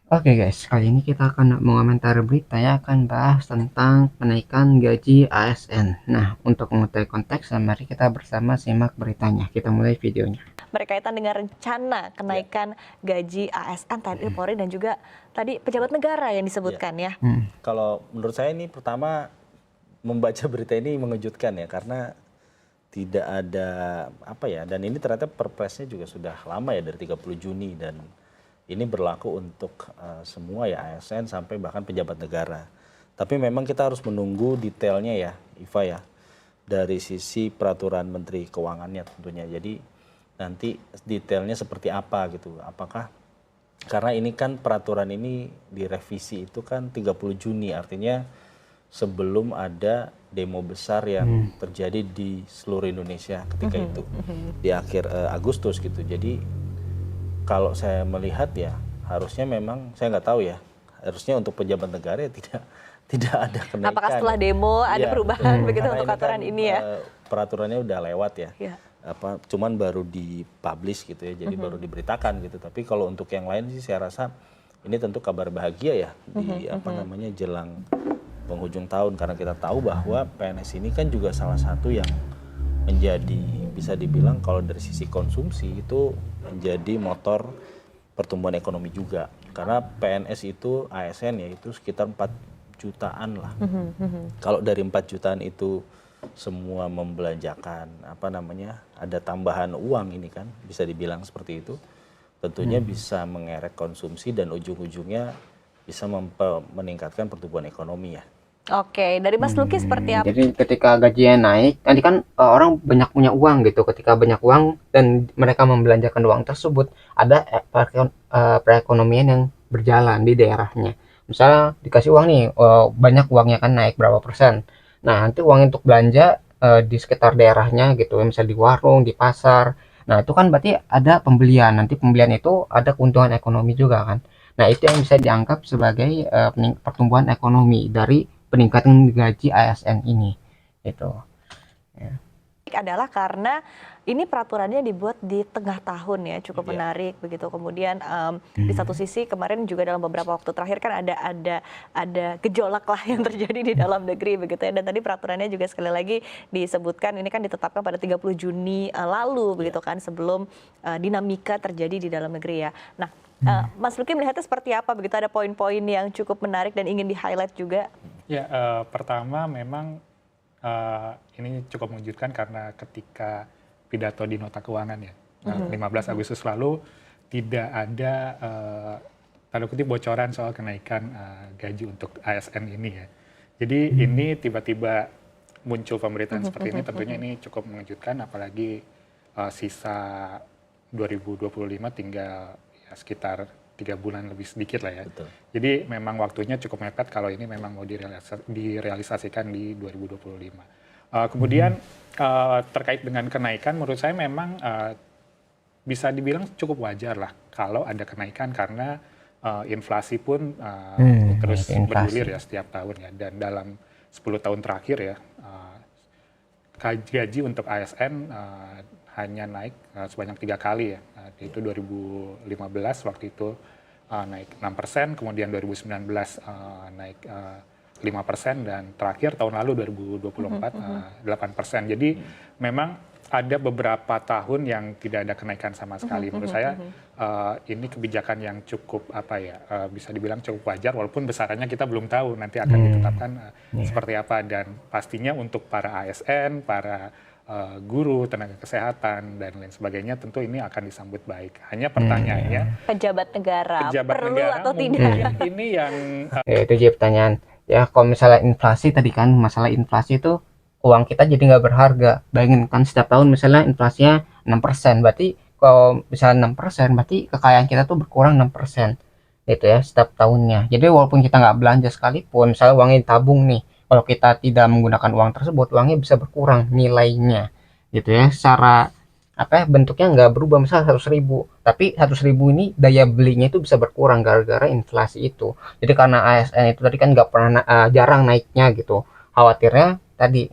Oke guys, kali ini kita akan mengomentari berita ya, akan bahas tentang kenaikan gaji ASN. Nah, untuk mengetahui konteks, mari kita bersama simak beritanya. Kita mulai videonya. Berkaitan dengan rencana kenaikan gaji ASN, TNI, Polri, dan juga tadi pejabat negara yang disebutkan ya. Kalau menurut saya ini pertama membaca berita ini mengejutkan ya karena tidak ada apa ya, dan ini ternyata perpresnya juga sudah lama ya, dari 30 Juni, dan ini berlaku untuk semua ya, ASN sampai bahkan pejabat negara. Tapi memang kita harus menunggu detailnya ya, Iva ya, dari sisi peraturan Menteri Keuangannya tentunya. Jadi nanti detailnya seperti apa gitu. Apakah, karena ini kan peraturan ini direvisi itu kan 30 Juni, artinya sebelum ada demo besar yang terjadi di seluruh Indonesia ketika itu di akhir Agustus gitu. Jadi kalau saya melihat ya, harusnya memang saya nggak tahu ya, harusnya untuk pejabat negara ya tidak ada kenaikan. Apakah setelah demo ada Iya, perubahan betul. begitu Karena untuk ini aturan kan, ini ya? peraturannya udah lewat ya. Iya. Cuman baru dipublish gitu ya, jadi baru diberitakan gitu. Tapi kalau untuk yang lain sih saya rasa ini tentu kabar bahagia ya di jelang penghujung tahun, karena kita tahu bahwa PNS ini kan juga salah satu yang menjadi, bisa dibilang kalau dari sisi konsumsi itu menjadi motor pertumbuhan ekonomi juga. Karena PNS itu, ASN ya, itu sekitar 4 jutaan lah. Kalau dari 4 jutaan itu semua membelanjakan ada tambahan uang, ini kan bisa dibilang seperti itu, tentunya bisa mengerek konsumsi dan ujung-ujungnya bisa meningkatkan pertumbuhan ekonomi ya. Oke, dari Mas Luki seperti apa? Jadi ketika gajinya naik, nanti kan orang banyak punya uang gitu. Ketika banyak uang dan mereka membelanjakan uang tersebut, ada perekonomian yang berjalan di daerahnya. Misalnya dikasih uang nih, banyak uangnya kan naik berapa persen. Nah, nanti uang untuk belanja di sekitar daerahnya gitu, misalnya di warung, di pasar. Nah, itu kan berarti ada pembelian. Nanti pembelian itu ada keuntungan ekonomi juga kan. Nah, itu yang bisa dianggap sebagai pertumbuhan ekonomi dari peningkatan gaji ASN ini gitu ya. Adalah karena ini peraturannya dibuat di tengah tahun ya, cukup menarik begitu. Kemudian di satu sisi kemarin juga dalam beberapa waktu terakhir kan ada gejolak lah yang terjadi di dalam negeri begitu ya. Dan tadi peraturannya juga sekali lagi disebutkan ini kan ditetapkan pada 30 Juni lalu begitu kan, sebelum dinamika terjadi di dalam negeri ya. Nah, Mas Luki melihatnya seperti apa begitu, ada poin-poin yang cukup menarik dan ingin di-highlight juga? Ya, pertama memang ini cukup mengejutkan karena ketika pidato di Nota Keuangan ya, 15 Agustus lalu tidak ada tanda kutip bocoran soal kenaikan gaji untuk ASN ini ya. Jadi ini tiba-tiba muncul pemberitaan seperti ini, tentunya ini cukup mengejutkan, apalagi sisa 2025 tinggal ya sekitar 3 bulan lebih sedikit lah ya. Betul. Jadi memang waktunya cukup mepet kalau ini memang mau direalisasikan di 2025. Kemudian terkait dengan kenaikan, menurut saya memang bisa dibilang cukup wajar lah kalau ada kenaikan, karena inflasi pun terus bergulir ya setiap tahun ya. Dan dalam 10 tahun terakhir ya, gaji untuk ASN hanya naik sebanyak 3 kali ya, yaitu 2015 waktu itu naik 6%, kemudian 2019 naik 5%, dan terakhir tahun lalu 2024 8%. Jadi memang ada beberapa tahun yang tidak ada kenaikan sama sekali. Menurut saya ini kebijakan yang cukup bisa dibilang cukup wajar, walaupun besarannya kita belum tahu nanti akan ditetapkan seperti apa, dan pastinya untuk para ASN, para guru, tenaga kesehatan, dan lain sebagainya tentu ini akan disambut baik. Hanya pertanyaannya, Pejabat negara perlu negara atau tidak? ini yang Itu jadi pertanyaan ya. Kalau misalnya inflasi tadi kan, masalah inflasi itu uang kita jadi nggak berharga. Bayangin kan, setiap tahun misalnya inflasinya 6%, berarti kalau misalnya 6%, berarti kekayaan kita tuh berkurang 6% gitu ya setiap tahunnya. Jadi walaupun kita nggak belanja sekalipun, misalnya uangnya ditabung nih, kalau kita tidak menggunakan uang tersebut, uangnya bisa berkurang nilainya gitu ya. Secara bentuknya nggak berubah, misalnya 100.000, tapi 100.000 ini daya belinya itu bisa berkurang gara-gara inflasi itu. Jadi karena ASN itu tadi kan nggak pernah jarang naiknya gitu, khawatirnya tadi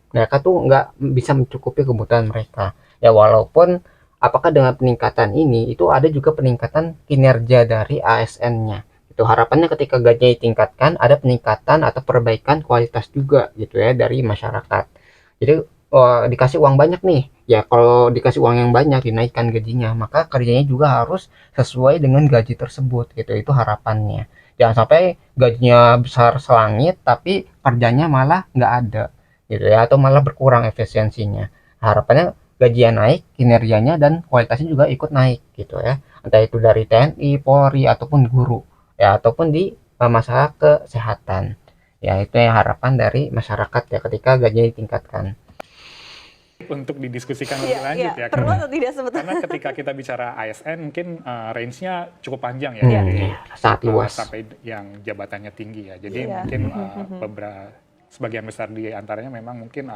mereka tuh nggak bisa mencukupi kebutuhan mereka ya. Walaupun apakah dengan peningkatan ini itu ada juga peningkatan kinerja dari ASN-nya. Itu harapannya ketika gajinya ditingkatkan ada peningkatan atau perbaikan kualitas juga gitu ya dari masyarakat. Jadi dikasih uang banyak nih, ya kalau dikasih uang yang banyak dinaikkan gajinya, maka kerjanya juga harus sesuai dengan gaji tersebut gitu. Itu harapannya. Jangan sampai gajinya besar selangit tapi kerjanya malah nggak ada gitu ya, atau malah berkurang efisiensinya. Harapannya gajinya naik, kinerjanya dan kualitasnya juga ikut naik gitu ya. Entah itu dari TNI, Polri ataupun guru ya, ataupun di masalah kesehatan. Ya itu yang harapan dari masyarakat ya ketika gajinya ditingkatkan. Untuk didiskusikan lebih Iya, lanjut iya. ya, Perlu karena atau tidak sebetulnya? ketika kita bicara ASN mungkin range-nya cukup panjang ya, Iya. dari Sangat luas. sampai yang jabatannya tinggi ya. Jadi Iya. mungkin sebagian besar di antaranya memang mungkin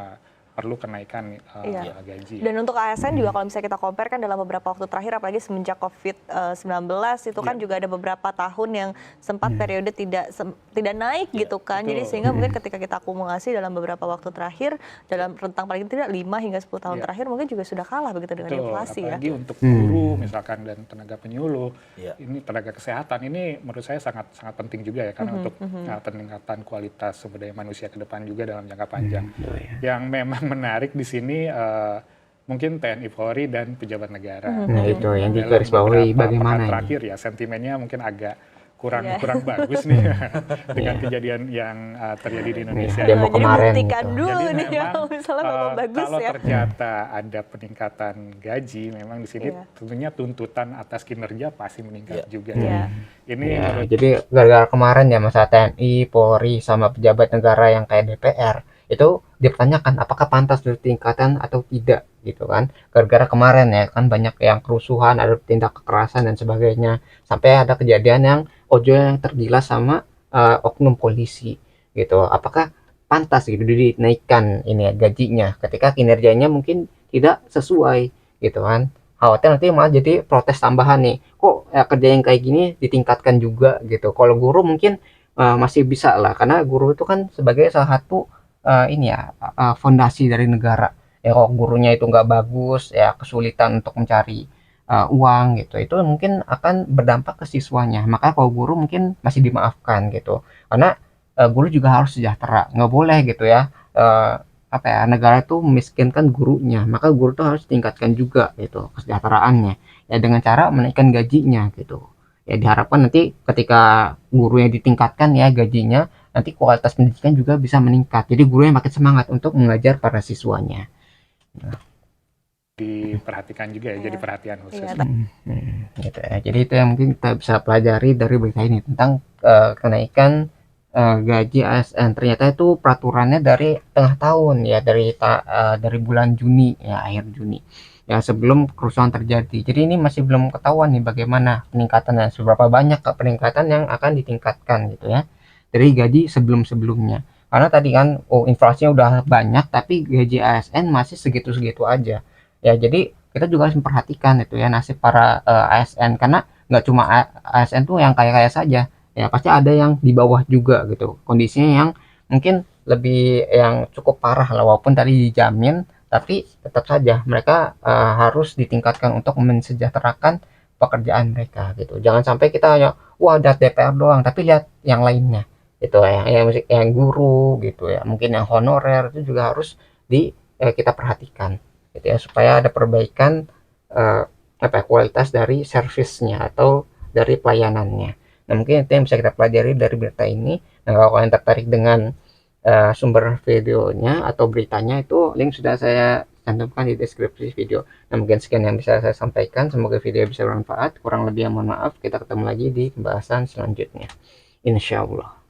perlu kenaikan Iya. gaji. Dan untuk ASN juga kalau misalnya kita compare kan dalam beberapa waktu terakhir apalagi semenjak COVID-19 itu kan juga ada beberapa tahun yang sempat periode tidak naik gitu kan. Jadi betul. sehingga mungkin ketika kita akumulasi dalam beberapa waktu terakhir dalam rentang paling tidak 5 hingga 10 tahun terakhir mungkin juga sudah kalah begitu dengan Betul, inflasi ya. apalagi untuk guru misalkan dan tenaga penyuluh, Iya. ini tenaga kesehatan ini menurut saya sangat sangat penting juga ya karena untuk peningkatan kualitas sumber daya manusia ke depan juga dalam jangka panjang. Yang memang menarik di sini mungkin TNI Polri dan pejabat negara. Nah itu yang Dalam digarisbawahi beberapa bagaimana pekan ini. terakhir ya sentimennya mungkin agak kurang Iya. kurang bagus nih dengan kejadian yang terjadi di Indonesia. Demo Jadi kemarin buktikan gitu. dulu Jadi nih ya memang, kalau misalnya memang bagus kalau ya. ternyata ada peningkatan gaji, memang di sini Iya. tentunya tuntutan atas kinerja pasti meningkat juga. Iya. Ini Ya, menurut jadi gara-gara kemarin ya masa TNI, Polri sama pejabat negara yang kayak DPR itu dipertanyakan apakah pantas ditingkatkan atau tidak gitu kan. Gara-gara kemarin ya kan banyak yang kerusuhan, ada tindak kekerasan dan sebagainya. Sampai ada kejadian yang ojol yang tergilas sama oknum polisi gitu. Apakah pantas gitu dinaikkan ini ya, gajinya ketika kinerjanya mungkin tidak sesuai gitu kan. Khawatir nanti malah jadi protes tambahan nih, kok ya, kerja yang kayak gini ditingkatkan juga gitu. Kalau guru mungkin masih bisa lah karena guru itu kan sebagai salah satu ini ya fondasi dari negara ya. Kalau gurunya itu nggak bagus ya, kesulitan untuk mencari uang gitu, itu mungkin akan berdampak ke siswanya. Maka kalau guru mungkin masih dimaafkan gitu, karena guru juga harus sejahtera, nggak boleh gitu ya apa ya, negara itu memiskinkan gurunya, maka guru itu harus tingkatkan juga gitu kesejahteraannya ya dengan cara menaikkan gajinya gitu. Ya diharapkan nanti ketika gurunya ditingkatkan ya gajinya, nanti kualitas pendidikan juga bisa meningkat. Jadi gurunya makin semangat untuk mengajar para siswanya. diperhatikan juga ya, Iya. jadi perhatian khusus. Iya, Gitu ya. Jadi itu yang mungkin kita bisa pelajari dari berita ini tentang kenaikan gaji ASN. Ternyata itu peraturannya dari tengah tahun ya, dari bulan Juni ya, akhir Juni. Ya sebelum kerusuhan terjadi. Jadi ini masih belum ketahuan nih bagaimana peningkatannya, seberapa banyak peningkatan yang akan ditingkatkan gitu ya dari gaji sebelum-sebelumnya. Karena tadi kan inflasinya udah banyak tapi gaji ASN masih segitu-segitu aja. Ya jadi kita juga harus memperhatikan itu ya nasib para ASN, karena nggak cuma ASN tuh yang kaya-kaya saja. Ya pasti ada yang di bawah juga gitu. Kondisinya yang mungkin lebih yang cukup parah lah, walaupun tadi dijamin tapi tetap saja mereka harus ditingkatkan untuk mensejahterakan pekerjaan mereka gitu. Jangan sampai kita hanya wah lihat DPR doang tapi lihat yang lainnya itu yang guru gitu ya, mungkin yang honorer itu juga harus kita perhatikan gitu ya, supaya ada perbaikan kualitas dari servisnya atau dari pelayanannya. Nah mungkin itu yang bisa kita pelajari dari berita ini. Nah kalau kalian tertarik dengan sumber videonya atau beritanya, itu link sudah saya cantumkan di deskripsi video. Nah mungkin sekian yang bisa saya sampaikan, semoga video bisa bermanfaat. Kurang lebih mohon maaf. Kita ketemu lagi di pembahasan selanjutnya, insya Allah.